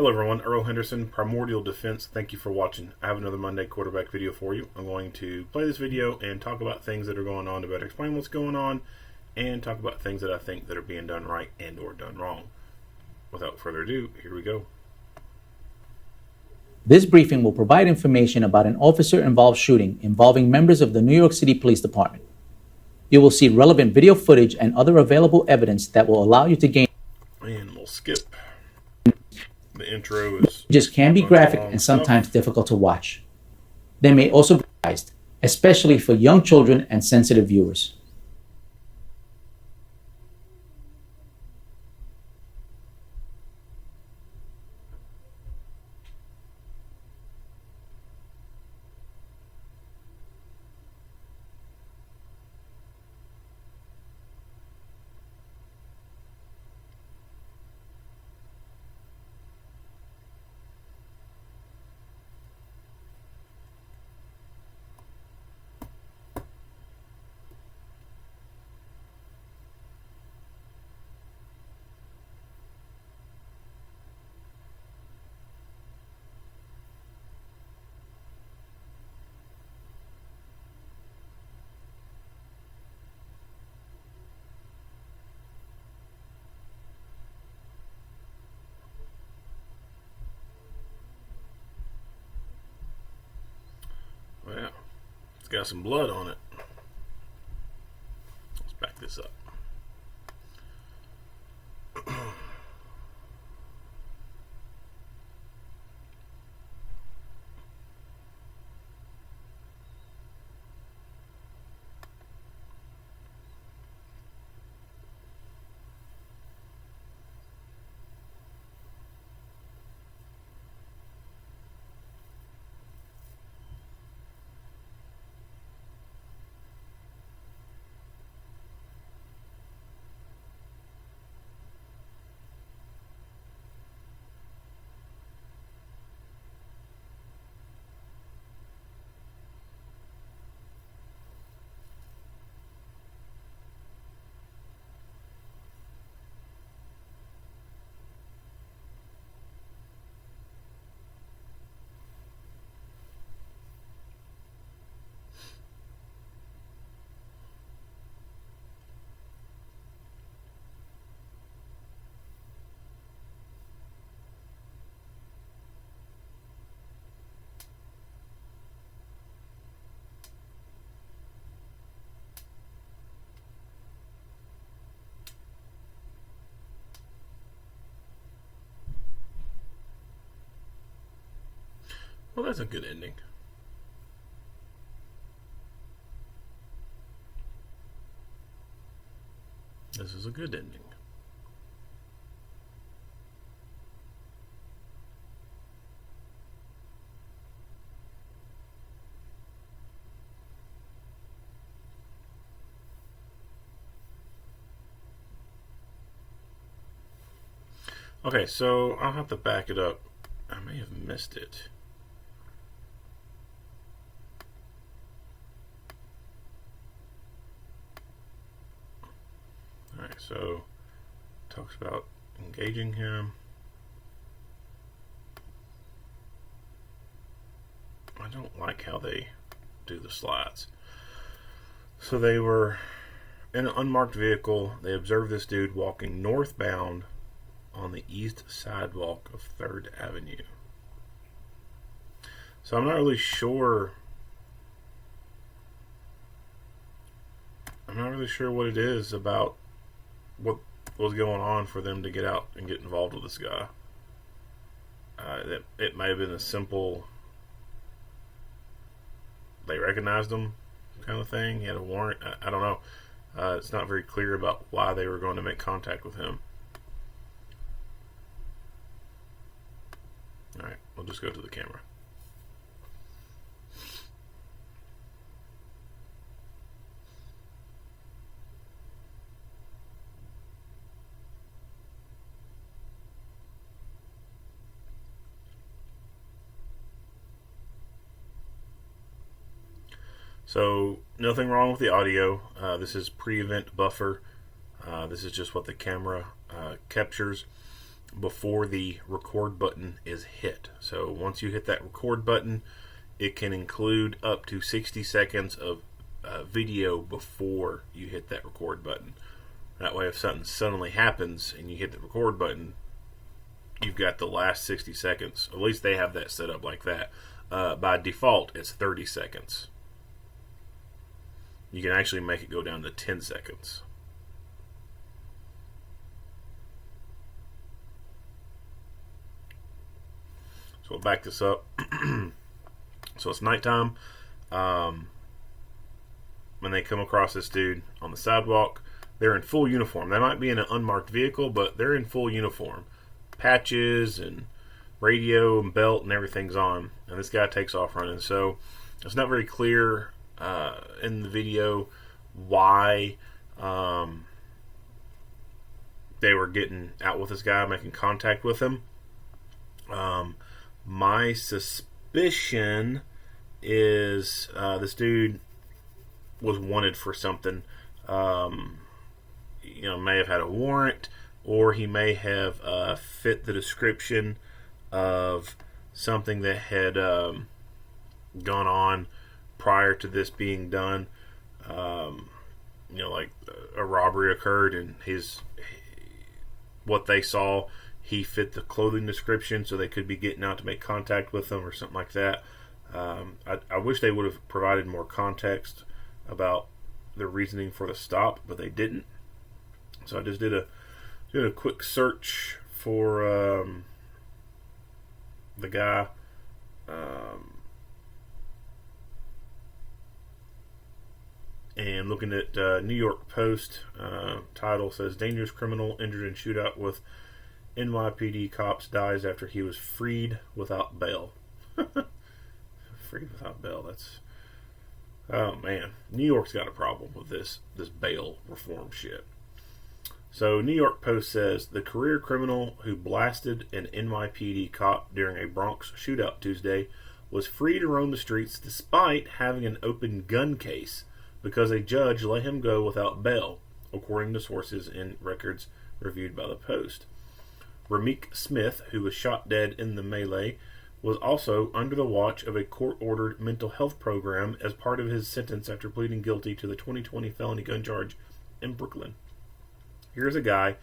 Hello everyone, Earl Henderson, Primordial Defense. Thank you for watching. I have another Monday quarterback video for you. I'm going to play this video and talk about things that are going on to better explain what's going on and talk about things that I think that are being done right and or done wrong. Without further ado, here we go. This briefing will provide information about an officer-involved shooting involving members of the New York City Police Department. You will see relevant video footage and other available evidence that will allow you to gain. And we'll skip. The intro is Just can be graphic and sometimes difficult to watch. They may also be biased, especially for young children and sensitive viewers. Well, it's got some blood on it. Let's back this up. Well, that's a good ending. This is a good ending. Okay, so I'll have to back it up. I may have missed it. Alright, so talks about engaging him. I don't like how they do the slides. So they were in an unmarked vehicle. They observed this dude walking northbound on the east sidewalk of 3rd Avenue. So I'm not really sure. What it is about what was going on for them to get out and get involved with this guy. It may have been a simple, they recognized him kind of thing. He had a warrant. I don't know. It's not very clear about why they were going to make contact with him. Alright, we'll just go to the camera. So nothing wrong with the audio. This is pre-event buffer. This is just what the camera captures. before the record button is hit. So once you hit that record button, it can include up to 60 seconds of video before you hit that record button. That way, if something suddenly happens and you hit the record button, you've got the last 60 seconds. At least they have that set up like that. By default, it's 30 seconds. You can actually make it go down to 10 seconds. So we'll back this up. So it's nighttime. When they come across this dude on the sidewalk, they're in full uniform. They might be in an unmarked vehicle, but they're in full uniform. Patches and radio and belt and everything's on. And this guy takes off running. So it's not very clear in the video why they were getting out with this guy, making contact with him. My suspicion is this dude was wanted for something. May have had a warrant, or he may have fit the description of something that had gone on prior to this being done. Like a robbery occurred, and what they saw, he fit the clothing description, so they could be getting out to make contact with them or something like that. I wish they would have provided more context about the reasoning for the stop, but they didn't. So I just did a quick search for the guy. And looking at New York Post, title says, dangerous criminal injured in shootout with NYPD cops dies after he was freed without bail. Freed without bail. Oh man, New York's got a problem with this bail reform shit. So New York Post says the career criminal who blasted an NYPD cop during a Bronx shootout Tuesday was free to roam the streets despite having an open gun case because a judge let him go without bail, according to sources in records reviewed by the Post. Rameek Smith, who was shot dead in the melee, was also under the watch of a court-ordered mental health program as part of his sentence after pleading guilty to the 2020 felony gun charge in Brooklyn. Here's a guy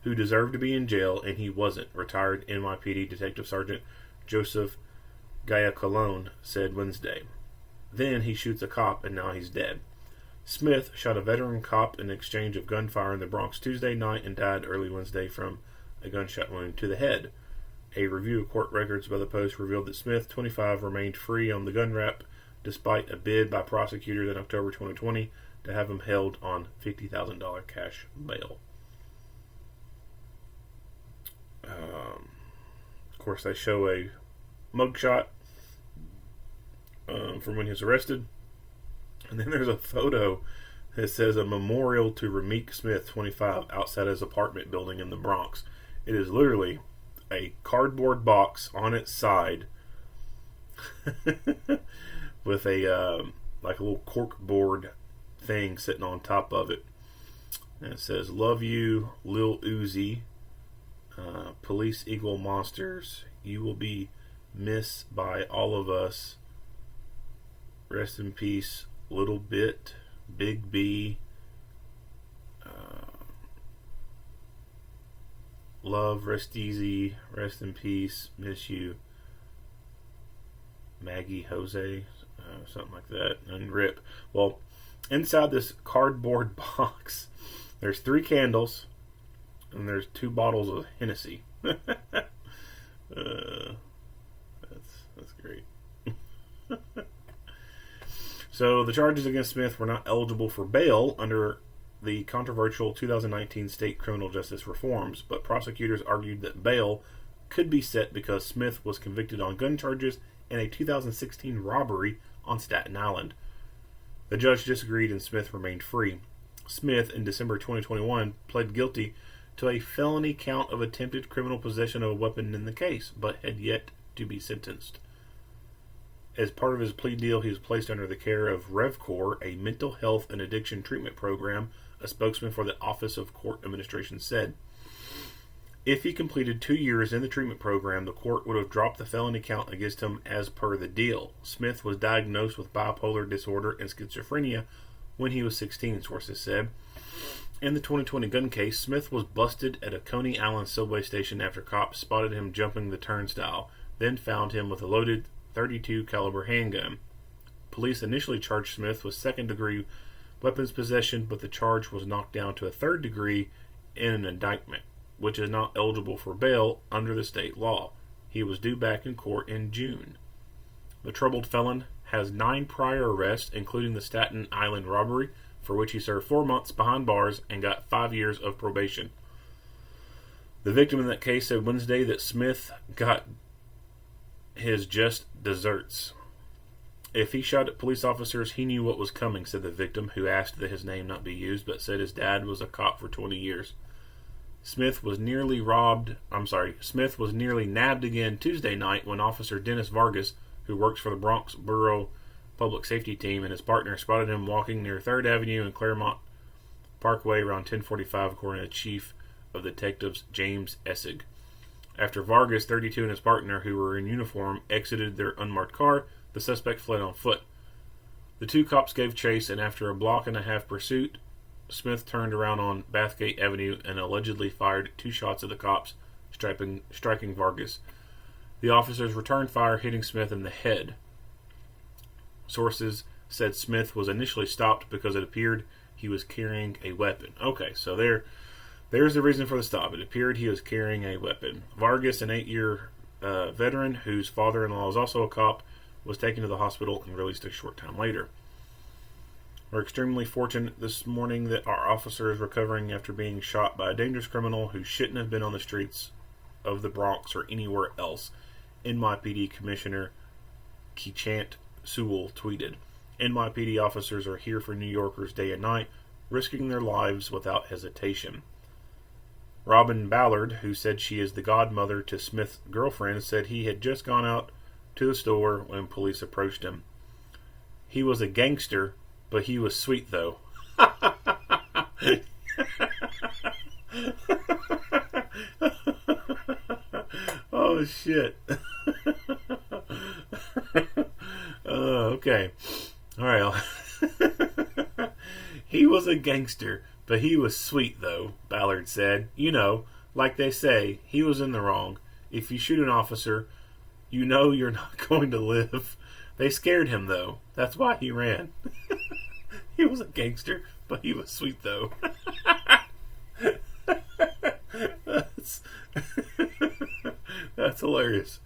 who deserved to be in jail, and he wasn't, retired NYPD Detective Sergeant Joseph Giacalone said Wednesday. Then he shoots a cop, and now he's dead. Smith shot a veteran cop in exchange of gunfire in the Bronx Tuesday night and died early Wednesday from a gunshot wound to the head. A review of court records by the Post revealed that Smith, 25, remained free on the gun rap despite a bid by prosecutors in October 2020 to have him held on $50,000 cash bail. Of course, they show a mugshot from when he was arrested. And then there's a photo that says a memorial to Rameek Smith, 25, outside his apartment building in the Bronx. It is literally a cardboard box on its side with a like a little cork board thing sitting on top of it. And it says, "Love you, Lil Uzi. Police equal monsters. You will be missed by all of us. Rest in peace, Little Bit, Big B. Love, rest easy, rest in peace, miss you, Maggie, Jose," something like that, and rip. Well, inside this cardboard box, there's 3 candles, and there's 2 bottles of Hennessy. That's great. So the charges against Smith were not eligible for bail under the controversial 2019 state criminal justice reforms, but prosecutors argued that bail could be set because Smith was convicted on gun charges in a 2016 robbery on Staten Island. The judge disagreed and Smith remained free. Smith, in December 2021, pled guilty to a felony count of attempted criminal possession of a weapon in the case, but had yet to be sentenced. As part of his plea deal, he was placed under the care of RevCore, a mental health and addiction treatment program, a spokesman for the Office of Court Administration said. If he completed 2 years in the treatment program, the court would have dropped the felony count against him as per the deal. Smith was diagnosed with bipolar disorder and schizophrenia when he was 16, sources said. In the 2020 gun case, Smith was busted at a Coney Island subway station after cops spotted him jumping the turnstile, then found him with a loaded .32 caliber handgun. Police initially charged Smith with second-degree weapons possession, but the charge was knocked down to a third degree in an indictment, which is not eligible for bail under the state law. He was due back in court in June. The troubled felon has 9 prior arrests, including the Staten Island robbery, for which he served 4 months behind bars and got 5 years of probation. The victim in that case said Wednesday that Smith got his just desserts. If he shot at police officers, he knew what was coming, said the victim, who asked that his name not be used, but said his dad was a cop for 20 years. Smith was nearly nabbed again Tuesday night when Officer Dennis Vargas, who works for the Bronx Borough Public Safety Team, and his partner spotted him walking near 3rd Avenue and Claremont Parkway around 10:45, according to Chief of Detectives James Essig. After Vargas, 32, and his partner, who were in uniform, exited their unmarked car, the suspect fled on foot. The 2 cops gave chase, and after a block-and-a-half pursuit, Smith turned around on Bathgate Avenue and allegedly fired 2 shots at the cops, striking Vargas. The officers returned fire, hitting Smith in the head. Sources said Smith was initially stopped because it appeared he was carrying a weapon. Okay, so there's the reason for the stop. It appeared he was carrying a weapon. Vargas, an 8-year veteran whose father-in-law is also a cop, was taken to the hospital and released a short time later. We're extremely fortunate this morning that our officer is recovering after being shot by a dangerous criminal who shouldn't have been on the streets of the Bronx or anywhere else, NYPD Commissioner Keechant Sewell tweeted. NYPD officers are here for New Yorkers day and night, risking their lives without hesitation. Robin Ballard, who said she is the godmother to Smith's girlfriend, said he had just gone out to the store when police approached him. He was a gangster, but he was sweet, though. Oh, shit. Okay. All right. He was a gangster, but he was sweet, though, Ballard said. You know, like they say, he was in the wrong. If you shoot an officer, you know you're not going to live. They scared him, though. That's why he ran. He was a gangster, but he was sweet, though. That's hilarious.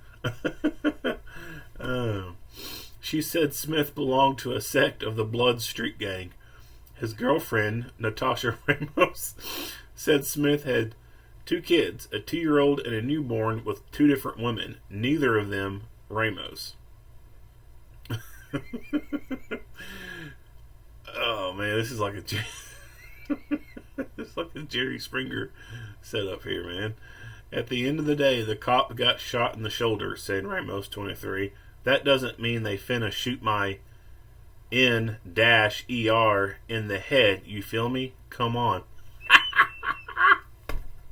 She said Smith belonged to a sect of the Blood Street Gang. His girlfriend, Natasha Ramos, said Smith had 2 kids, a 2-year-old and a newborn, with 2 different women, neither of them Ramos. Oh man, this is like it's like a Jerry Springer setup here, man. At the end of the day, the cop got shot in the shoulder, said Ramos, 23. That doesn't mean they finna shoot my N-ER in the head. You feel me? Come on.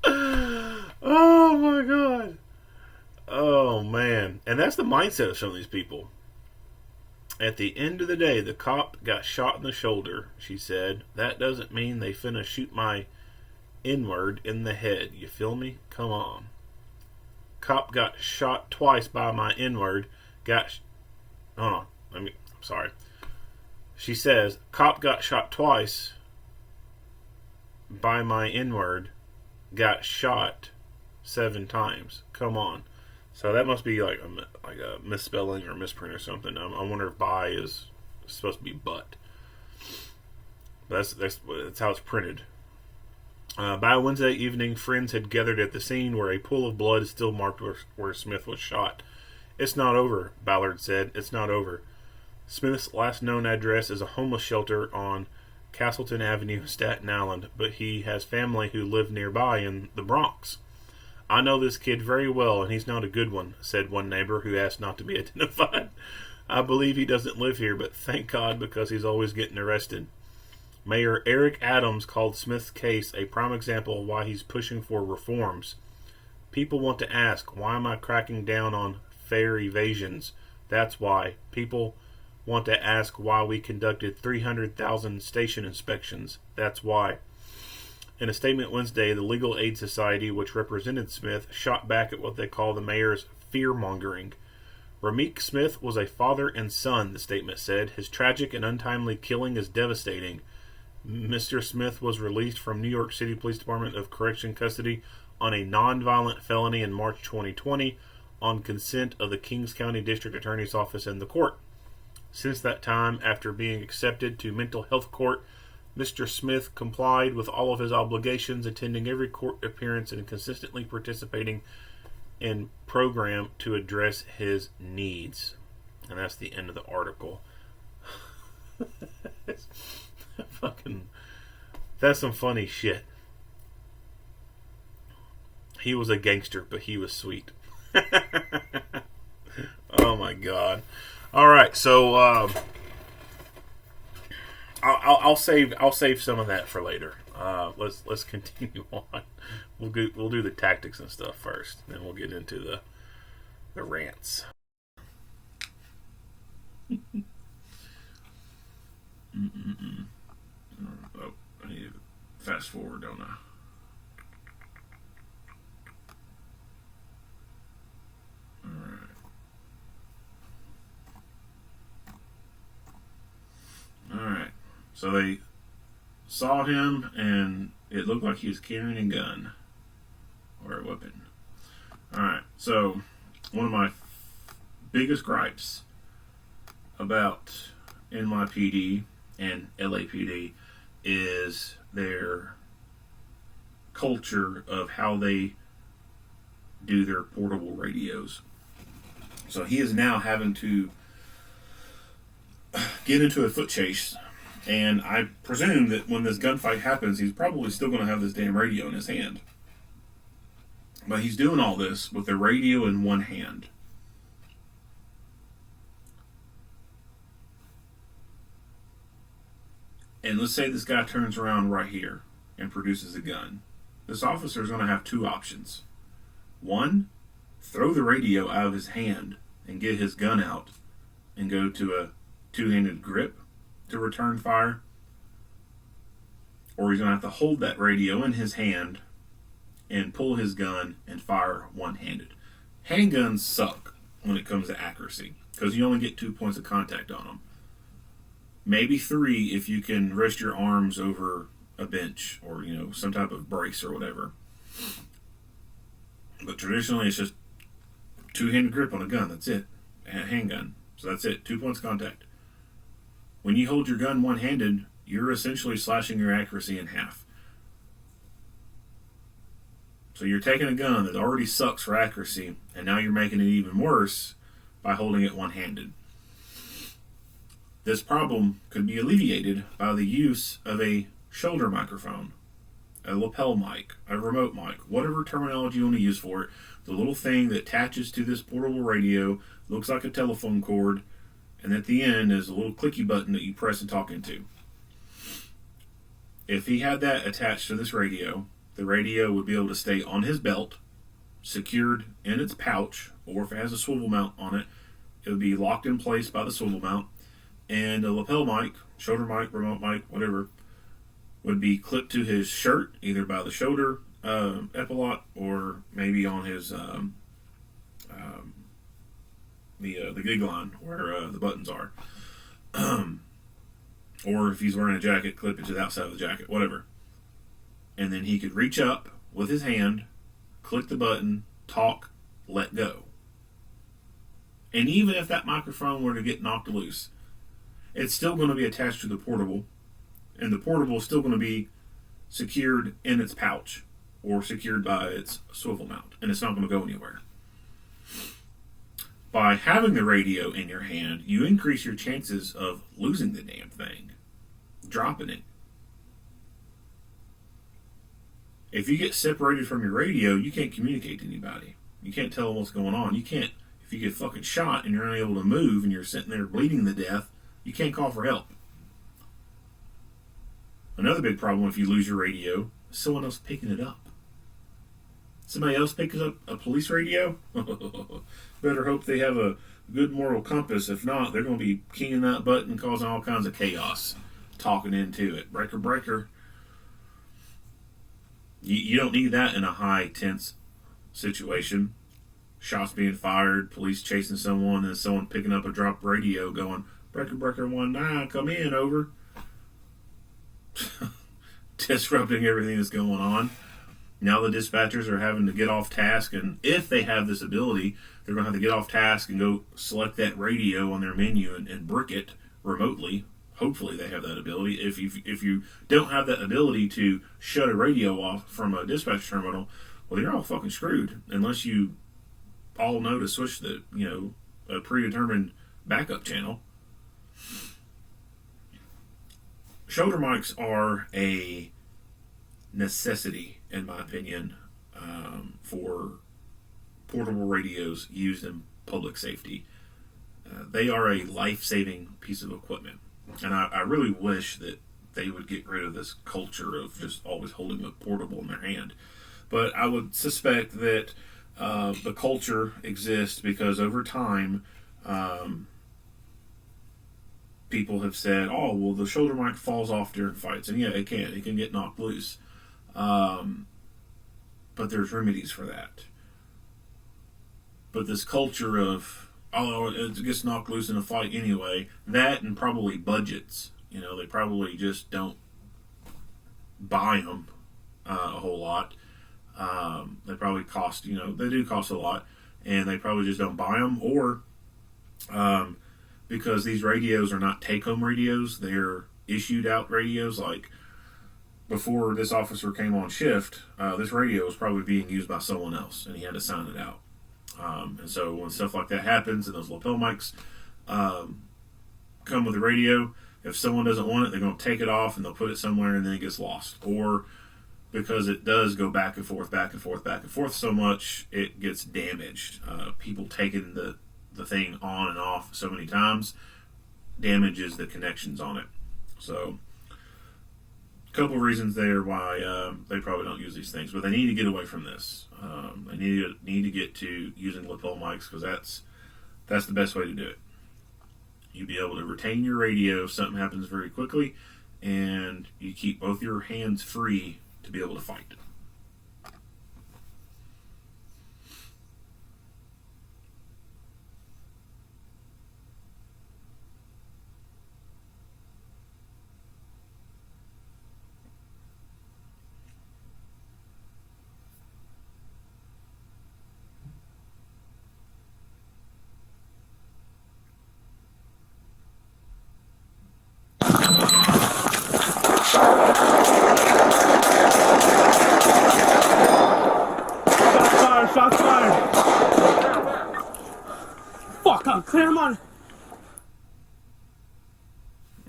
Oh my god. Oh man. And that's the mindset of some of these people. At the end of the day, the cop got shot in the shoulder, she said. That doesn't mean they finna shoot my N-word in the head. You feel me? Come on. Cop got shot twice by my N-word. Hold on. I'm sorry. She says, cop got shot twice by my N-word. Got shot 7 times. Come on. So that must be like a misspelling or misprint or something. I wonder if by is supposed to be but. That's how it's printed. By Wednesday evening, friends had gathered at the scene where a pool of blood is still marked where Smith was shot. It's not over, Ballard said. It's not over. Smith's last known address is a homeless shelter on Castleton Avenue, Staten Island, but he has family who live nearby in the Bronx. I know this kid very well, and he's not a good one, said one neighbor who asked not to be identified. I believe he doesn't live here, but thank God, because he's always getting arrested. Mayor Eric Adams called Smith's case a prime example of why he's pushing for reforms. People want to ask, why am I cracking down on fare evasions? That's why. People want to ask why we conducted 300,000 station inspections. That's why. In a statement Wednesday, the Legal Aid Society, which represented Smith, shot back at what they call the mayor's fear-mongering. Rameek Smith was a father and son, the statement said. His tragic and untimely killing is devastating. Mr. Smith was released from New York City Police Department of Correction custody on a nonviolent felony in March 2020 on consent of the Kings County District Attorney's Office and the court. Since that time, after being accepted to mental health court, Mr. Smith complied with all of his obligations, attending every court appearance and consistently participating in program to address his needs. And that's the end of the article. That's some funny shit. He was a gangster, but he was sweet. Oh my god. All right, so I'll save some of that for later. Let's continue on. We'll do the tactics and stuff first, then we'll get into the rants. Oh, I need to fast forward, don't I? Alright. So they saw him, and it looked like he was carrying a gun or a weapon. Alright. So, one of my biggest gripes about NYPD and LAPD is their culture of how they do their portable radios. So he is now having to get into a foot chase, and I presume that when this gunfight happens, he's probably still going to have this damn radio in his hand. But he's doing all this with the radio in one hand. And let's say this guy turns around right here and produces a gun. This officer is going to have two options. One, throw the radio out of his hand and get his gun out and go to a two-handed grip to return fire. Or he's going to have to hold that radio in his hand and pull his gun and fire one-handed. Handguns suck when it comes to accuracy because you only get 2 points of contact on them. Maybe 3 if you can rest your arms over a bench or, some type of brace or whatever. But traditionally, it's just two-handed grip on a gun. That's it. A handgun. So that's it. 2 points of contact. When you hold your gun one-handed, you're essentially slashing your accuracy in half. So you're taking a gun that already sucks for accuracy, and now you're making it even worse by holding it one-handed. This problem could be alleviated by the use of a shoulder microphone, a lapel mic, a remote mic, whatever terminology you want to use for it. The little thing that attaches to this portable radio, looks like a telephone cord, and at the end is a little clicky button that you press and talk into. If he had that attached to this radio, the radio would be able to stay on his belt, secured in its pouch, or if it has a swivel mount on it, it would be locked in place by the swivel mount. And a lapel mic, shoulder mic, remote mic, whatever, would be clipped to his shirt, either by the shoulder epaulette or maybe on his the gig line where the buttons are. Or if he's wearing a jacket, clip it to the outside of the jacket, whatever. And then he could reach up with his hand, click the button, talk, let go. And even if that microphone were to get knocked loose, it's still going to be attached to the portable, and the portable is still going to be secured in its pouch or secured by its swivel mount, and it's not going to go anywhere. By having the radio in your hand, you increase your chances of losing the damn thing, dropping it. If you get separated from your radio, you can't communicate to anybody. You can't tell them what's going on. You can't, if you get fucking shot and you're unable to move and you're sitting there bleeding to death, you can't call for help. Another big problem if you lose your radio is someone else picking it up. Somebody else picks up a police radio? Better hope they have a good moral compass. If not, they're going to be keying that button, causing all kinds of chaos, talking into it. Breaker, breaker. You don't need that in a high, tense situation. Shots being fired, police chasing someone, and someone picking up a drop radio going, breaker, breaker, 19, come in, over. Disrupting everything that's going on. Now the dispatchers are having to get off task, and if they have this ability, they're going to have to get off task and go select that radio on their menu and brick it remotely. Hopefully they have that ability. If you don't have that ability to shut a radio off from a dispatch terminal, well, you're all fucking screwed unless you all know to switch a predetermined backup channel. Shoulder mics are a necessity, in my opinion, for portable radios used in public safety. They are a life-saving piece of equipment, and I really wish that they would get rid of this culture of just always holding a portable in their hand. But I would suspect that the culture exists because over time, people have said, oh, well, the shoulder mic falls off during fights. And yeah, it can. It can get knocked loose. But there's remedies for that. But this culture of, oh, it gets knocked loose in a fight anyway, that and probably budgets. They probably just don't buy them a whole lot. They probably cost, they do cost a lot, and they probably just don't buy them, or because these radios are not take-home radios, they're issued out radios. Like, before this officer came on shift, this radio was probably being used by someone else, and he had to sign it out. And so when stuff like that happens, and those lapel mics come with the radio, if someone doesn't want it, they're going to take it off, and they'll put it somewhere, and then it gets lost. Or because it does go back and forth, back and forth, back and forth so much, it gets damaged. People taking the thing on and off so many times damages the connections on it. So, a couple of reasons there why they probably don't use these things, but they need to get away from this. They need to get to using lapel mics, because that's the best way to do it. You'll be able to retain your radio if something happens very quickly, and you keep both your hands free to be able to fight. Shots fired! Fuck, I'm clear, man!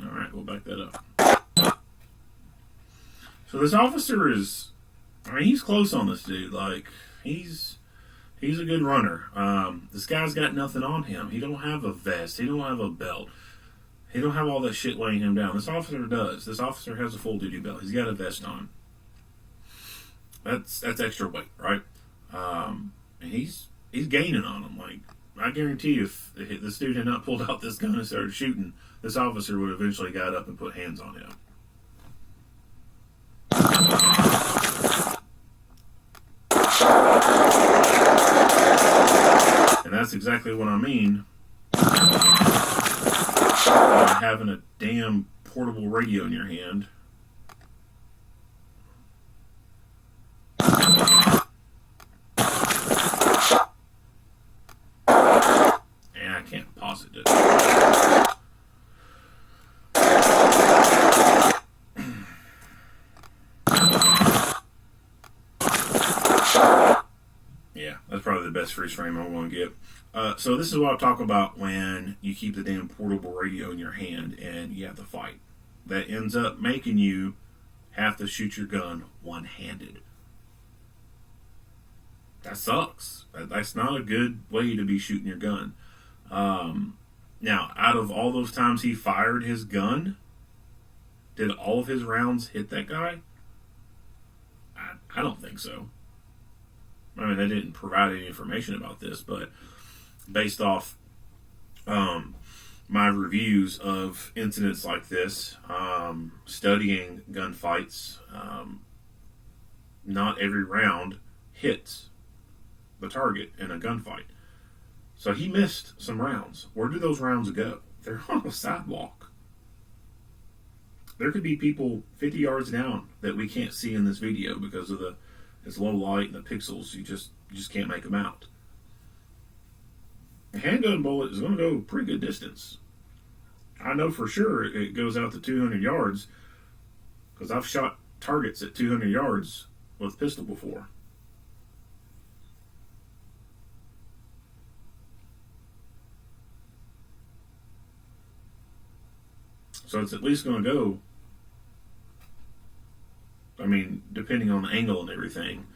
Alright, we'll back that up. So this officer is, he's close on this dude. Like, he's a good runner. This guy's got nothing on him. He don't have a vest. He don't have a belt. He don't have all that shit weighing him down. This officer does. This officer has a full duty belt. He's got a vest on. That's extra weight, right? And he's gaining on him. Like, I guarantee you, if this dude had not pulled out this gun and started shooting, this officer would have eventually got up and put hands on him. And that's exactly what I mean by having a damn portable radio in your hand. And I can't pause it. Yeah, that's probably the best freeze frame I'm going to get. So this is what I talk about when you keep the damn portable radio in your hand and you have to fight. That ends up making you have to shoot your gun one-handed. That sucks. That's not a good way to be shooting your gun. Now, out of all those times he fired his gun, did all of his rounds hit that guy? I don't think so. I mean, they didn't provide any information about this, but based off my reviews of incidents like this, studying gunfights, not every round hits the target in a gunfight. So he missed some rounds. Where do those rounds go? They're on a sidewalk. There could be people 50 yards down that we can't see in this video because of it's low light and the pixels. You just can't make them out. A handgun bullet is going to go a pretty good distance. I know for sure it goes out to 200 yards because I've shot targets at 200 yards with a pistol before. So it's at least going to go, I mean, depending on the angle and everything,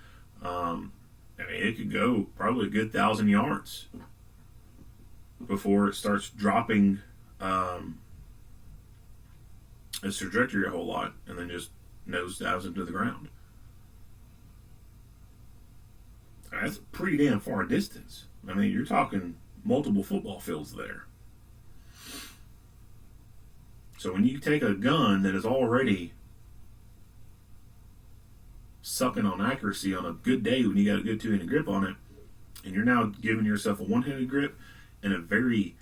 I mean, it could go probably a good 1,000 yards before it starts dropping its trajectory a whole lot and then just nosedives into the ground. That's a pretty damn far distance. I mean, you're talking multiple football fields there. So when you take a gun that is already sucking on accuracy on a good day when you got a good two-handed grip on it, and you're now giving yourself a one-handed grip in a very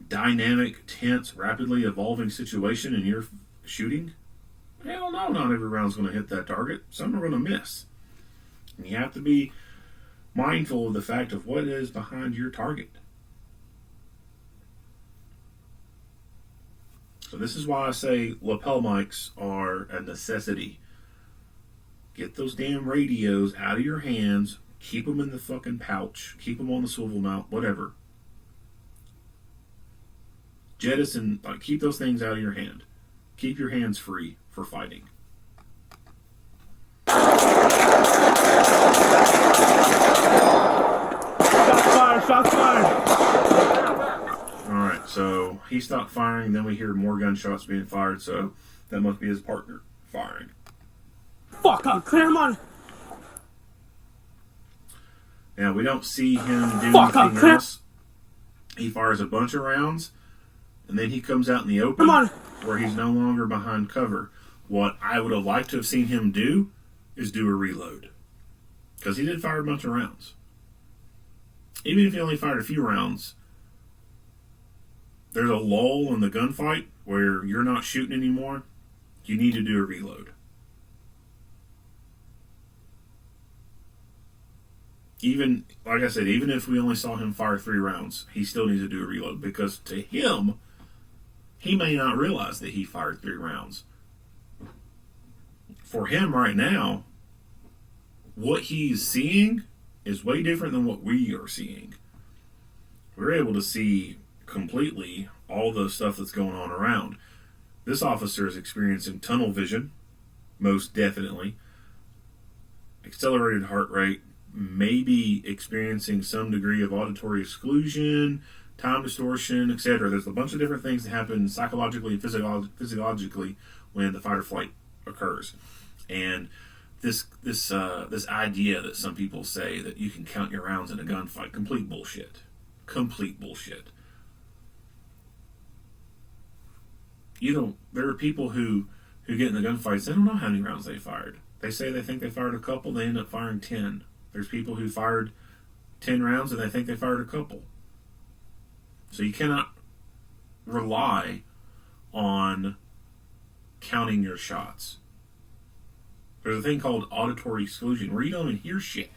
dynamic, tense, rapidly evolving situation and you're shooting, hell no, not every round's going to hit that target. Some are going to miss. And you have to be mindful of the fact of what is behind your target. So this is why I say lapel mics are a necessity. Get those damn radios out of your hands. Keep them in the fucking pouch. Keep them on the swivel mount, whatever. Jettison, keep those things out of your hand. Keep your hands free for fighting. Shots fired, shots fired. Alright, so he stopped firing, then we hear more gunshots being fired, so that must be his partner firing. Fuck, I'm clear, man. Now, we don't see him do anything else. He fires a bunch of rounds, and then he comes out in the open where he's no longer behind cover. What I would have liked to have seen him do is do a reload. Because he did fire a bunch of rounds. Even if he only fired a few rounds, there's a lull in the gunfight where you're not shooting anymore. You need to do a reload. Even, like I said, even if we only saw him fire 3 rounds, he still needs to do a reload. Because to him, he may not realize that he fired 3 rounds. For him right now, what he's seeing is way different than what we are seeing. We're able to see completely all the stuff that's going on around. This officer is experiencing tunnel vision, most definitely. Accelerated heart rate, maybe experiencing some degree of auditory exclusion, time distortion, etc. There's a bunch of different things that happen psychologically and physiologically when the fight or flight occurs. And this idea that some people say that you can count your rounds in a gunfight, complete bullshit. Complete bullshit. There are people who get in the gunfights, they don't know how many rounds they fired. They say they think they fired a couple, they end up firing 10. There's people who fired 10 rounds and they think they fired a couple. So you cannot rely on counting your shots. There's a thing called auditory exclusion where you don't even hear shit.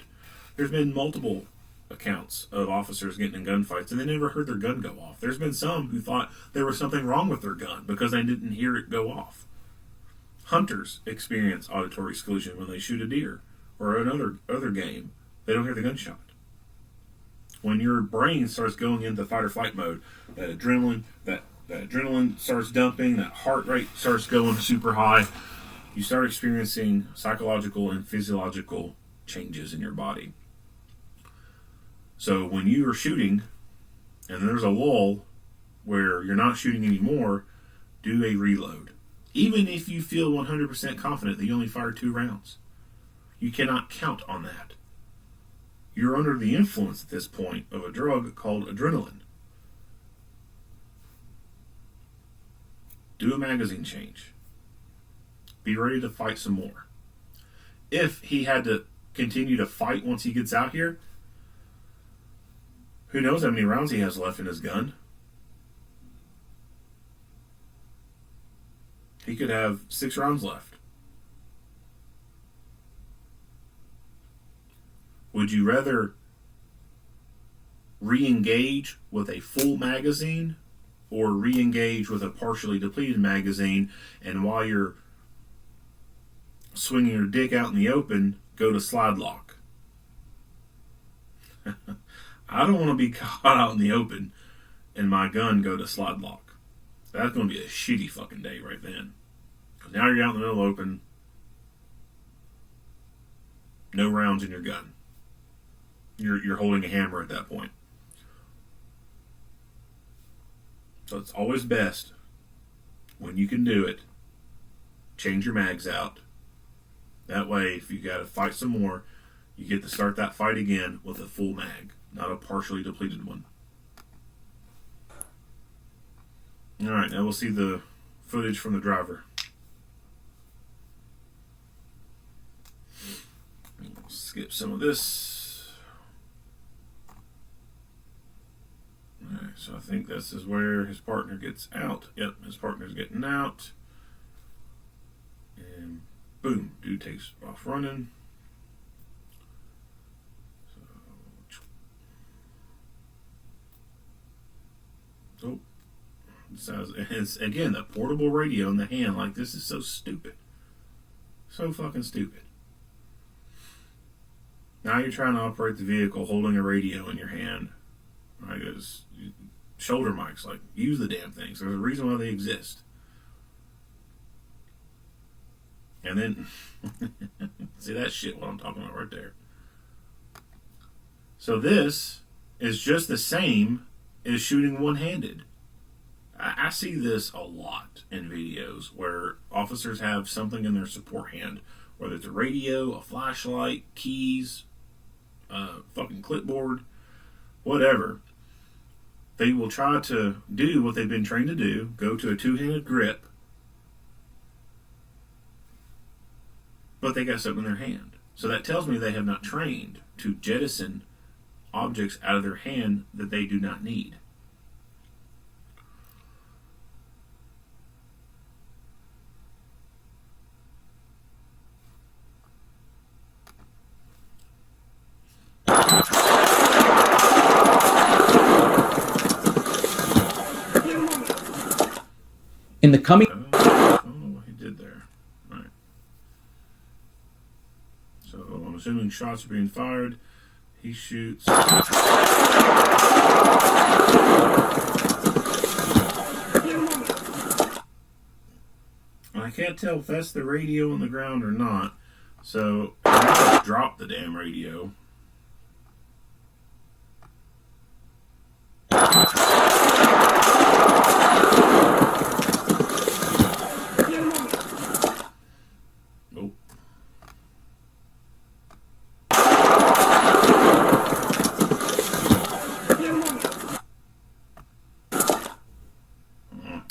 There's been multiple accounts of officers getting in gunfights and they never heard their gun go off. There's been some who thought there was something wrong with their gun because they didn't hear it go off. Hunters experience auditory exclusion when they shoot a deer or other game. They don't hear the gunshot. When your brain starts going into fight or flight mode, that adrenaline starts dumping, that heart rate starts going super high, you start experiencing psychological and physiological changes in your body. So when you are shooting and there's a lull where you're not shooting anymore, do a reload. Even if you feel 100% confident that you only fired 2 rounds. You cannot count on that. You're under the influence at this point of a drug called adrenaline. Do a magazine change. Be ready to fight some more. If he had to continue to fight once he gets out here, who knows how many rounds he has left in his gun? He could have 6 rounds left. Would you rather re-engage with a full magazine or re-engage with a partially depleted magazine, and while you're swinging your dick out in the open, go to slide lock? I don't want to be caught out in the open and my gun go to slide lock. That's going to be a shitty fucking day right then. Because now you're out in the middle open, no rounds in your gun. You're holding a hammer at that point. So it's always best, when you can do it, change your mags out. That way, if you got to fight some more, you get to start that fight again with a full mag, not a partially depleted one. Alright, now we'll see the footage from the driver. We'll skip some of this. Alright, so I think this is where his partner gets out. Yep, his partner's getting out. And boom, dude takes off running. So, it's again, the portable radio in the hand. Like, this is so stupid. So fucking stupid. Now you're trying to operate the vehicle holding a radio in your hand. Right, it's shoulder mics. Like, use the damn things. There's a reason why they exist. And then, see that shit what I'm talking about right there. So this is just the same as shooting one-handed. I see this a lot in videos where officers have something in their support hand, whether it's a radio, a flashlight, keys, fucking clipboard, whatever. They will try to do what they've been trained to do, go to a two-handed grip, but they got something in their hand. So that tells me they have not trained to jettison objects out of their hand that they do not need. In the coming... I don't know what he did there. Right. So I'm assuming shots are being fired. He shoots. I can't tell if that's the radio on the ground or not. So I just dropped the damn radio. Nope.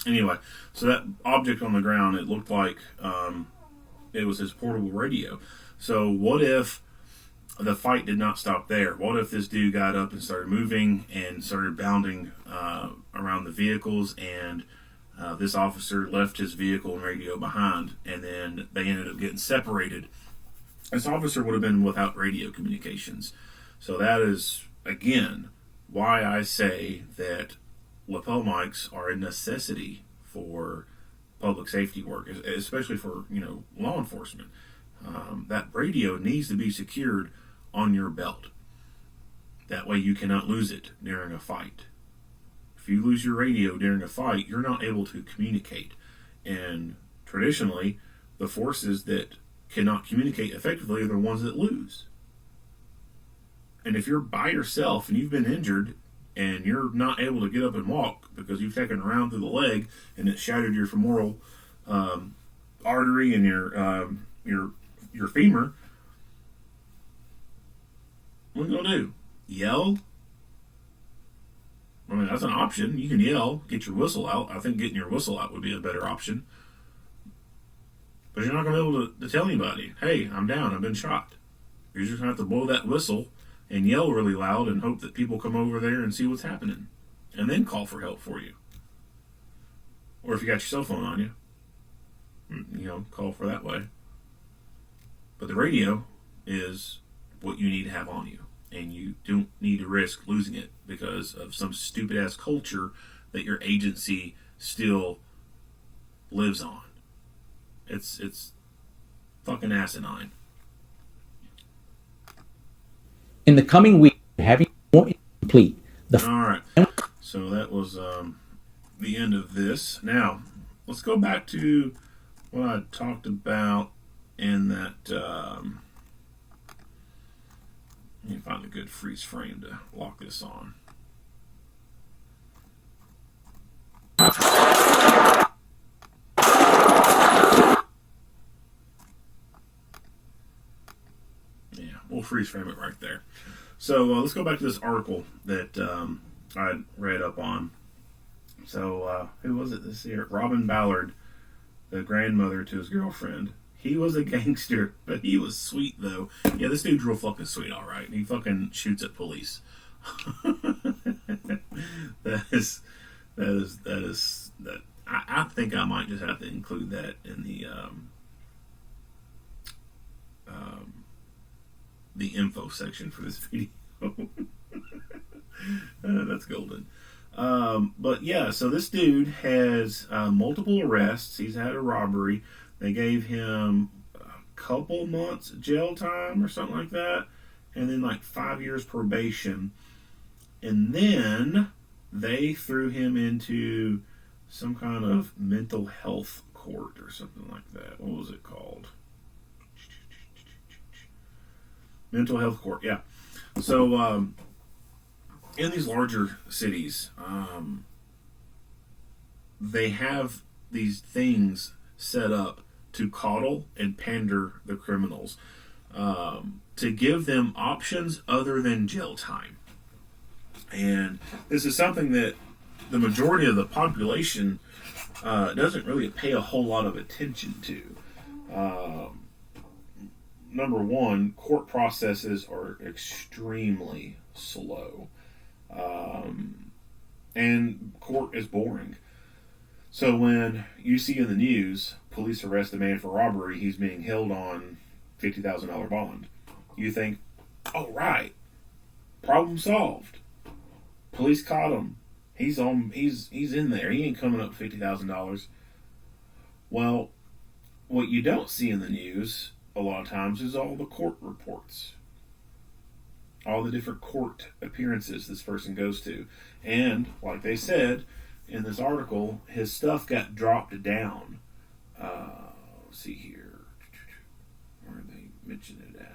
Anyway, so that object on the ground, it looked like it was his portable radio. So what if the fight did not stop there? What if this dude got up and started moving and started bounding around the vehicles, and this officer left his vehicle and radio behind, and then they ended up getting separated? This officer would have been without radio communications. So that is, again, why I say that lapel mics are a necessity for public safety work, especially for, law enforcement. That radio needs to be secured on your belt. That way you cannot lose it during a fight. If you lose your radio during a fight, you're not able to communicate. And traditionally, the forces that cannot communicate effectively are the ones that lose. And if you're by yourself and you've been injured and you're not able to get up and walk because you've taken a round through the leg and it shattered your femoral artery and your femur, What are you going to do? Yell? I mean, that's an option. You can yell, get your whistle out. I think getting your whistle out would be a better option. But you're not going to be able to tell anybody, hey, I'm down, I've been shot. You're just going to have to blow that whistle and yell really loud and hope that people come over there and see what's happening. And then call for help for you. Or if you got your cell phone on you, call for that way. But the radio is what you need to have on you. And you don't need to risk losing it because of some stupid-ass culture that your agency still lives on. It's fucking asinine. In the coming week, having more complete. All right. So that was the end of this. Now, let's go back to what I talked about in that. Let me find a good freeze frame to lock this on. Yeah, we'll freeze frame it right there. So let's go back to this article that I read up on. So who was it this year? Robin Ballard, the grandmother to his girlfriend. He was a gangster, but he was sweet though. Yeah, this dude's real fucking sweet, all right. He fucking shoots at police. I think I might just have to include that in the info section for this video. That's golden. But yeah, so this dude has multiple arrests. He's had a robbery. They gave him a couple months jail time or something like that, and then like 5 years probation. And then they threw him into some kind of mental health court or something like that. What was it called? Mental health court, yeah. So in these larger cities, they have these things set up to coddle and pander the criminals, to give them options other than jail time. And this is something that the majority of the population doesn't really pay a whole lot of attention to. Number one, court processes are extremely slow. And court is boring. So when you see in the news, police arrest a man for robbery, he's being held on $50,000 bond. You think, oh right, problem solved. Police caught him. He's in there. He ain't coming up $50,000. Well, what you don't see in the news a lot of times is all the court reports. All the different court appearances this person goes to. And, like they said in this article, his stuff got dropped down. Let's see here. Where are they mentioning it at?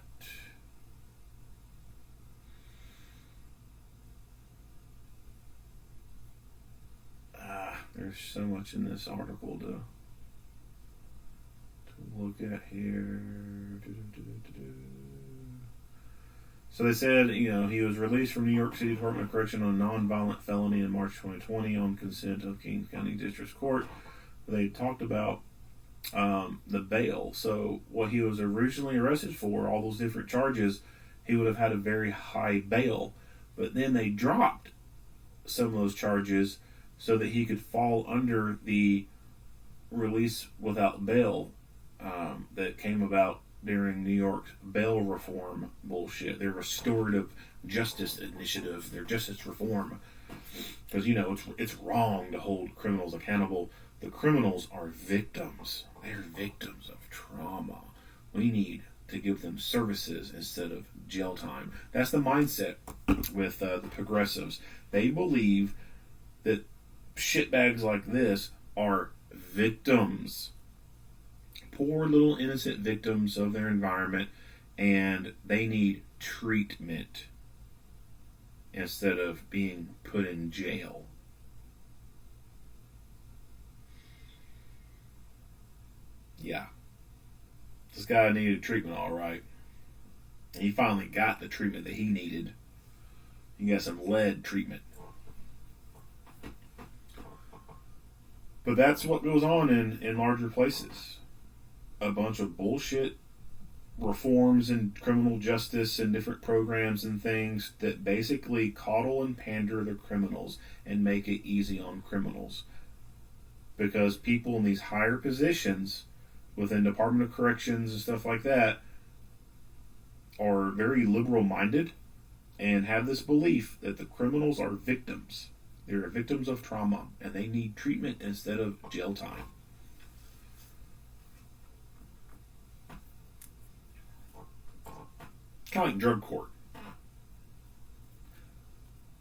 There's so much in this article to look at here. So they said, he was released from New York City Department of Correction on a nonviolent felony in March 2020 on consent of King County District Court. They talked about the bail. So what he was originally arrested for, all those different charges, he would have had a very high bail. But then they dropped some of those charges so that he could fall under the release without bail that came about during New York's bail reform bullshit, their restorative justice initiative, their justice reform. Because, it's wrong to hold criminals accountable. The criminals are victims. They're victims of trauma. We need to give them services instead of jail time. That's the mindset with the progressives. They believe that shitbags like this are victims. Poor little innocent victims of their environment, and they need treatment instead of being put in jail. Yeah. This guy needed treatment, all right. And he finally got the treatment that he needed. He got some lead treatment. But that's what goes on in larger places. A bunch of bullshit reforms in criminal justice and different programs and things that basically coddle and pander the criminals and make it easy on criminals. Because people in these higher positions within Department of Corrections and stuff like that are very liberal minded and have this belief that the criminals are victims. They're victims of trauma and they need treatment instead of jail time. Kind of like drug court.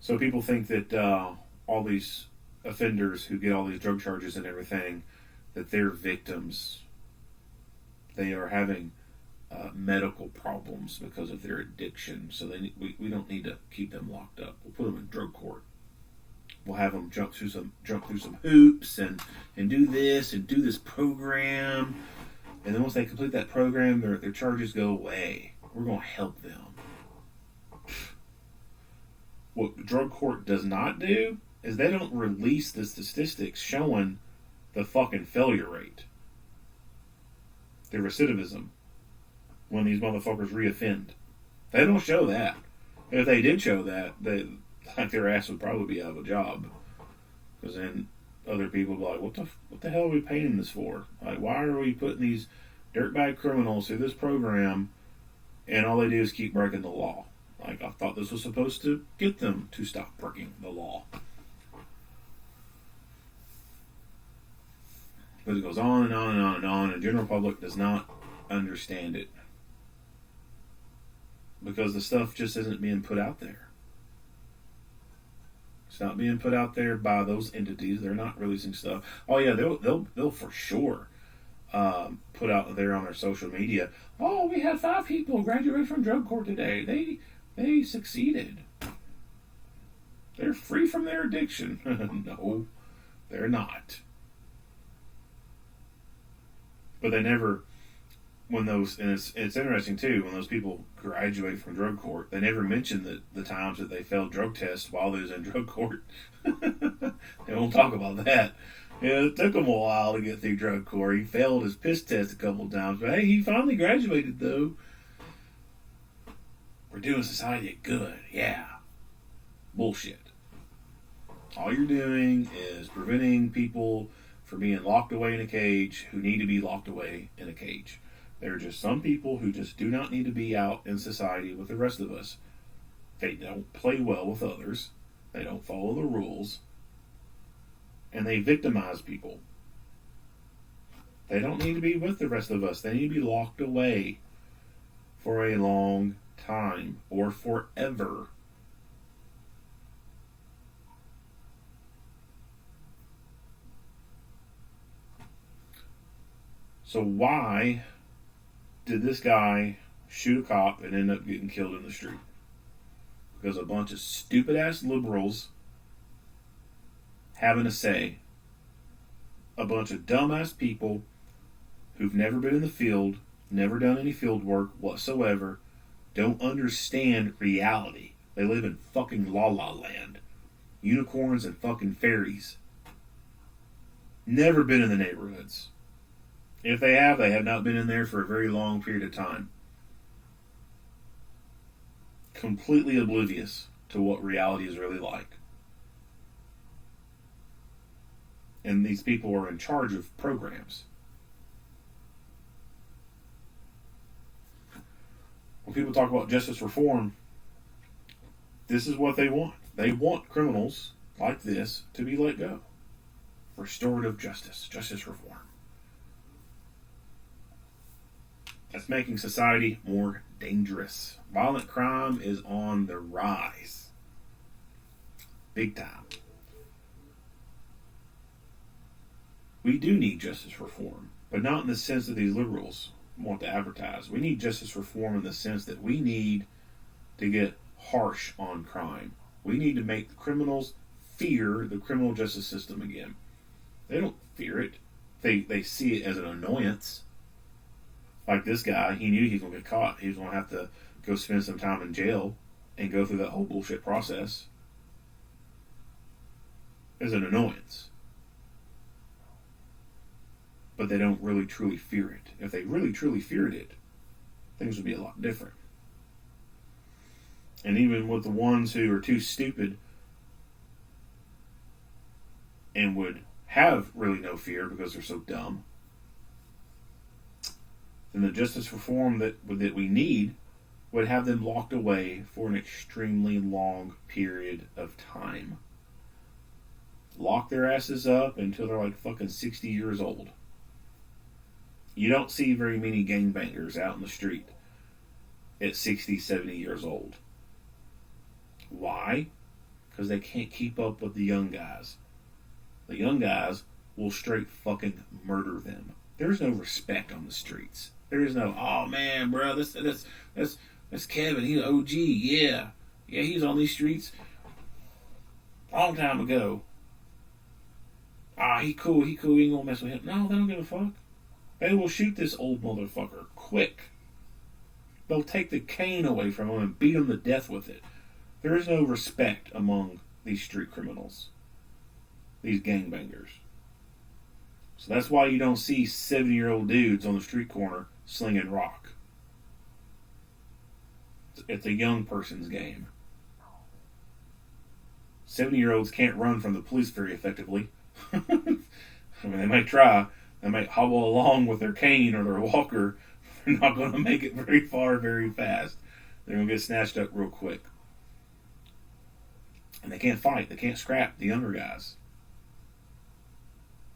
So people think that all these offenders who get all these drug charges and everything, that they're victims. They are having medical problems because of their addiction. So we don't need to keep them locked up. We'll put them in drug court. We'll have them jump through some hoops and do this program. And then once they complete that program, their charges go away. We're going to help them. What drug court does not do is they don't release the statistics showing the fucking failure rate. The recidivism. When these motherfuckers reoffend. They don't show that. If they did show that, their ass would probably be out of a job. Because then other people would be like, what the hell are we paying this for? Like, why are we putting these dirtbag criminals through this program and all they do is keep breaking the law? Like, I thought this was supposed to get them to stop breaking the law. But it goes on and on and on and on, and the general public does not understand it. Because the stuff just isn't being put out there. It's not being put out there by those entities. They're not releasing stuff. Oh yeah, they'll for sure put out there on their social media. Oh, we had 5 people graduate from drug court today. They succeeded. They're free from their addiction. No, they're not. But they never, and it's interesting too, when those people graduate from drug court, they never mention the times that they failed drug tests while they was in drug court. They won't talk about that. Yeah, it took him a while to get through drug court. He failed his piss test a couple of times, but hey, he finally graduated though. We're doing society good, yeah. Bullshit. All you're doing is preventing people from being locked away in a cage who need to be locked away in a cage. There are just some people who just do not need to be out in society with the rest of us. They don't play well with others. They don't follow the rules. And they victimize people. They don't need to be with the rest of us. They need to be locked away for a long time or forever. So why did this guy shoot a cop and end up getting killed in the street? Because a bunch of stupid ass liberals having a say. A bunch of dumbass people who've never been in the field, never done any field work whatsoever, don't understand reality. They live in fucking la la land. Unicorns and fucking fairies. Never been in the neighborhoods. If they have not been in there for a very long period of time. Completely oblivious to what reality is really like. And these people are in charge of programs. When people talk about justice reform, this is what they want. They want criminals like this to be let go. Restorative justice, justice reform. That's making society more dangerous. Violent crime is on the rise. Big time. We do need justice reform, but not in the sense that these liberals want to advertise. We need justice reform in the sense that we need to get harsh on crime. We need to make the criminals fear the criminal justice system again. They don't fear it. They see it as an annoyance. Like this guy, he knew he was going to get caught. He was going to have to go spend some time in jail and go through that whole bullshit process is an annoyance. But they don't really truly fear it. If they really truly feared it, things would be a lot different. And even with the ones who are too stupid and would have really no fear because they're so dumb, then the justice reform that we need would have them locked away for an extremely long period of time. Lock their asses up until they're like fucking 60 years old. You don't see very many gangbangers out in the street at 60, 70 years old. Why? Because they can't keep up with the young guys. The young guys will straight fucking murder them. There's no respect on the streets. There is no, oh man, bro, that's Kevin, he's an OG, yeah. Yeah, he was on these streets a long time ago. He cool, we ain't gonna mess with him. No, they don't give a fuck. They will shoot this old motherfucker quick. They'll take the cane away from him and beat him to death with it. There is no respect among these street criminals, these gangbangers. So that's why you don't see 70-year-old dudes on the street corner slinging rock. It's a young person's game. 70-year-olds can't run from the police very effectively. I mean, they might try. They might hobble along with their cane or their walker. They're not going to make it very far very fast. They're going to get snatched up real quick. And they can't fight. They can't scrap the younger guys.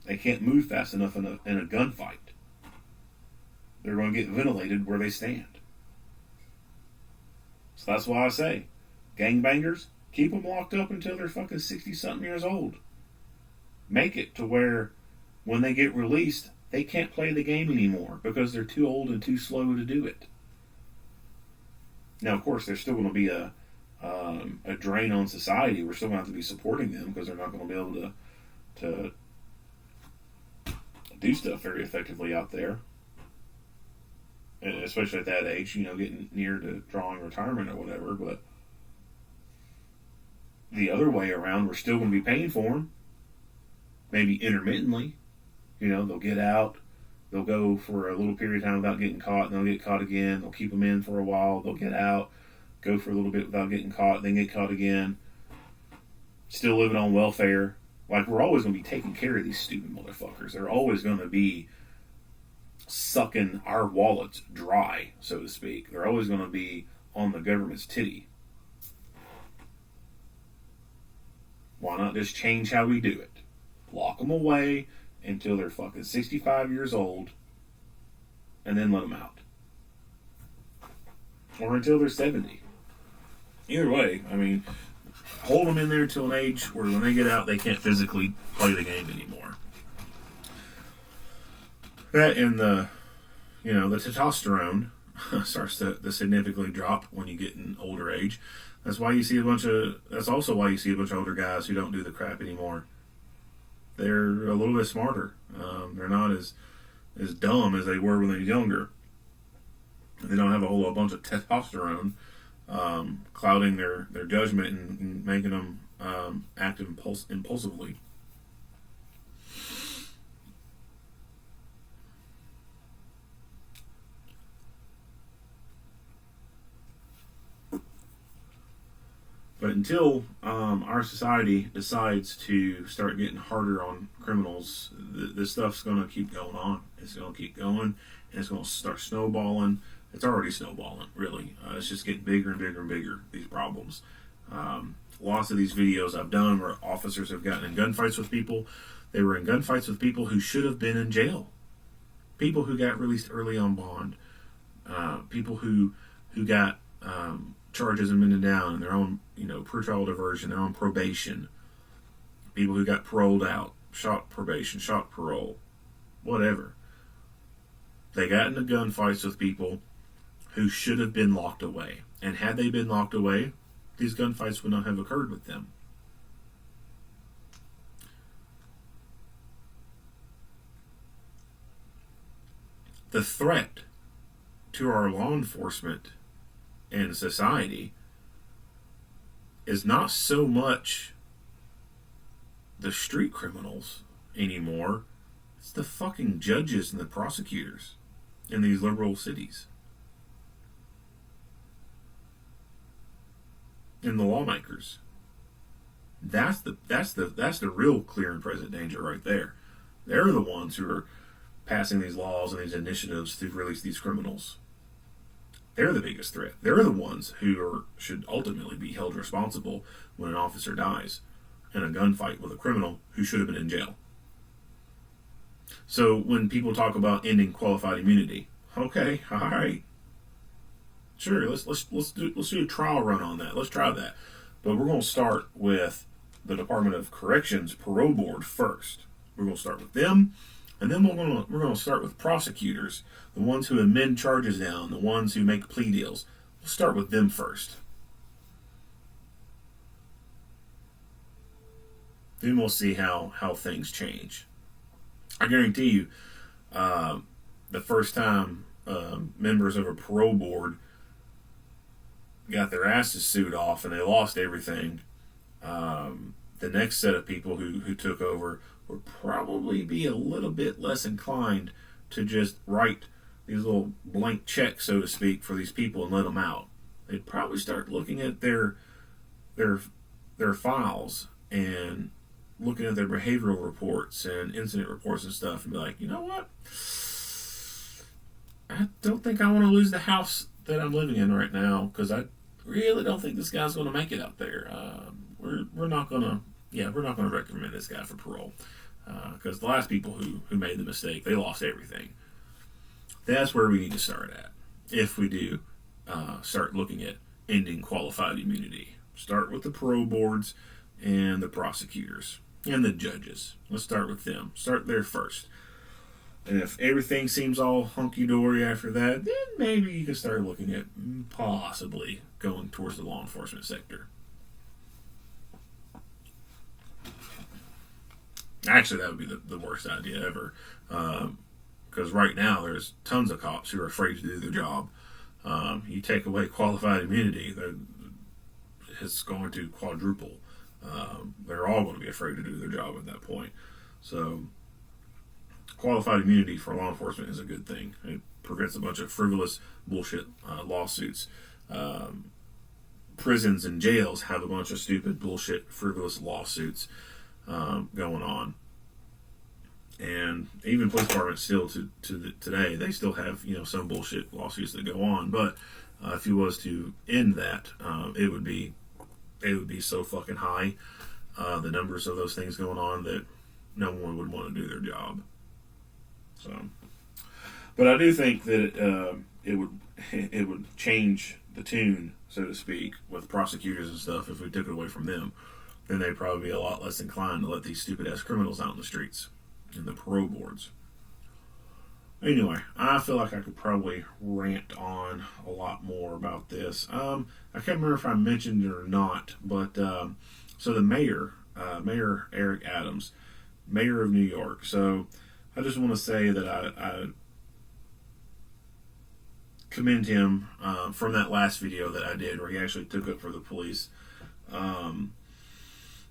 They can't move fast enough in a gunfight. They're going to get ventilated where they stand. So that's why I say, gangbangers, keep them locked up until they're fucking 60-something years old. Make it to where when they get released, they can't play the game anymore because they're too old and too slow to do it. Now, of course, there's still going to be a drain on society. We're still going to have to be supporting them because they're not going to be able to do stuff very effectively out there. And especially at that age, getting near to drawing retirement or whatever. But the other way around, we're still going to be paying for them. Maybe intermittently. They'll get out. They'll go for a little period of time without getting caught, and they'll get caught again. They'll keep them in for a while. They'll get out, go for a little bit without getting caught, then get caught again. Still living on welfare. Like, we're always going to be taking care of these stupid motherfuckers. They're always going to be sucking our wallets dry, so to speak. They're always going to be on the government's titty. Why not just change how we do it? Lock them away until they're fucking 65 years old, and then let them out. Or until they're 70. Either way, I mean, hold them in there until an age where when they get out, they can't physically play the game anymore. That and the testosterone starts to significantly drop when you get in older age. That's also why you see a bunch of older guys who don't do the crap anymore. They're a little bit smarter. They're not as dumb as they were when they were younger. They don't have a whole bunch of testosterone clouding their judgment and making them act impulsively. But until our society decides to start getting harder on criminals, this stuff's going to keep going on. It's going to keep going, and it's going to start snowballing. It's already snowballing, really. It's just getting bigger and bigger and bigger, these problems. Lots of these videos I've done where officers have gotten in gunfights with people. They were in gunfights with people who should have been in jail. People who got released early on bond. People who got charges amended down in their own, pretrial diversion, their own probation. People who got paroled out, shot probation, shot parole, whatever. They got into gunfights with people who should have been locked away. And had they been locked away, these gunfights would not have occurred with them. The threat to our law enforcement in society is not so much the street criminals anymore. It's the fucking judges and the prosecutors in these liberal cities. And the lawmakers. That's the real clear and present danger right there. They're the ones who are passing these laws and these initiatives to release these criminals. They're the biggest threat. They're the ones who should ultimately be held responsible when an officer dies in a gunfight with a criminal who should have been in jail. So when people talk about ending qualified immunity, okay, all right, sure, let's do a trial run on that. Let's try that, but we're going to start with the Department of Corrections Parole Board first. We're going to start with them, and then we're going to start with prosecutors, the ones who amend charges down, the ones who make plea deals. We'll start with them first. Then we'll see how things change. I guarantee you, the first time members of a parole board got their asses sued off and they lost everything, the next set of people who took over would probably be a little bit less inclined to just write these little blank checks, so to speak, for these people and let them out. They'd probably start looking at their files and looking at their behavioral reports and incident reports and stuff and be like, you know what? I don't think I want to lose the house that I'm living in right now because I really don't think this guy's going to make it out there. We're not going to recommend this guy for parole because the last people who made the mistake, they lost everything. That's where we need to start at if we do start looking at ending qualified immunity. Start with the parole boards and the prosecutors and the judges. Let's start with them. Start there first. And if everything seems all hunky-dory after that, then maybe you can start looking at possibly going towards the law enforcement sector. Actually, that would be the worst idea ever. Because right now, there's tons of cops who are afraid to do their job. You take away qualified immunity, it's going to quadruple. They're all going to be afraid to do their job at that point. So, qualified immunity for law enforcement is a good thing. It prevents a bunch of frivolous bullshit lawsuits. Prisons and jails have a bunch of stupid bullshit frivolous lawsuits going on. And even police departments still today, they still have some bullshit lawsuits that go on. But if you was to end that, it would be so fucking high, the numbers of those things going on, that no one would want to do their job. So, but I do think that it would change the tune, so to speak, with prosecutors and stuff. If we took it away from them, then they'd probably be a lot less inclined to let these stupid ass criminals out in the streets and the parole boards. Anyway, I feel like I could probably rant on a lot more about this. I can't remember if I mentioned it or not, but so the mayor, Mayor Eric Adams, mayor of New York. So I just want to say that I commend him from that last video that I did where he actually took up for the police.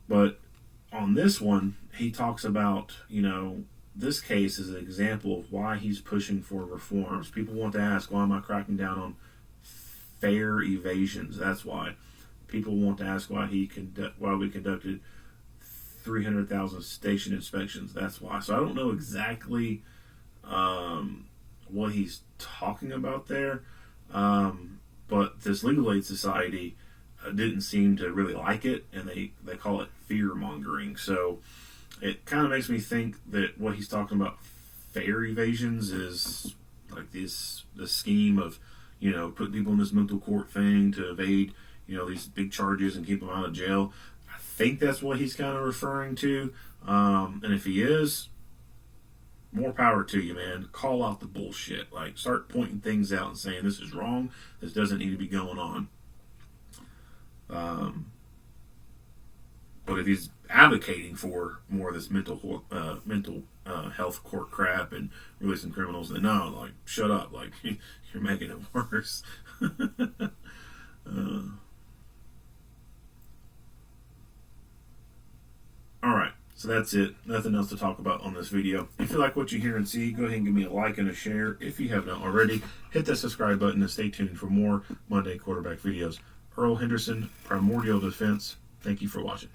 But on this one, he talks about, this case is an example of why he's pushing for reforms. People want to ask, why am I cracking down on fare evasions? That's why. People want to ask why we conducted 300,000 station inspections. That's why. So I don't know exactly what he's talking about there. But this Legal Aid Society didn't seem to really like it, and they call it fear mongering. So it kind of makes me think that what he's talking about, fare evasions, is like this scheme of putting people in this mental court thing to evade these big charges and keep them out of jail. I think that's what he's kind of referring to. And if he is, more power to you, man. Call out the bullshit. Like, start pointing things out and saying this is wrong. This doesn't need to be going on. But if he's advocating for more of this mental health court crap and releasing criminals, then no, like, shut up. Like, you're making it worse. Alright, so that's it. Nothing else to talk about on this video. If you like what you hear and see, go ahead and give me a like and a share. If you have not already, hit that subscribe button and stay tuned for more Monday quarterback videos. Earl Henderson, Primordial Defense. Thank you for watching.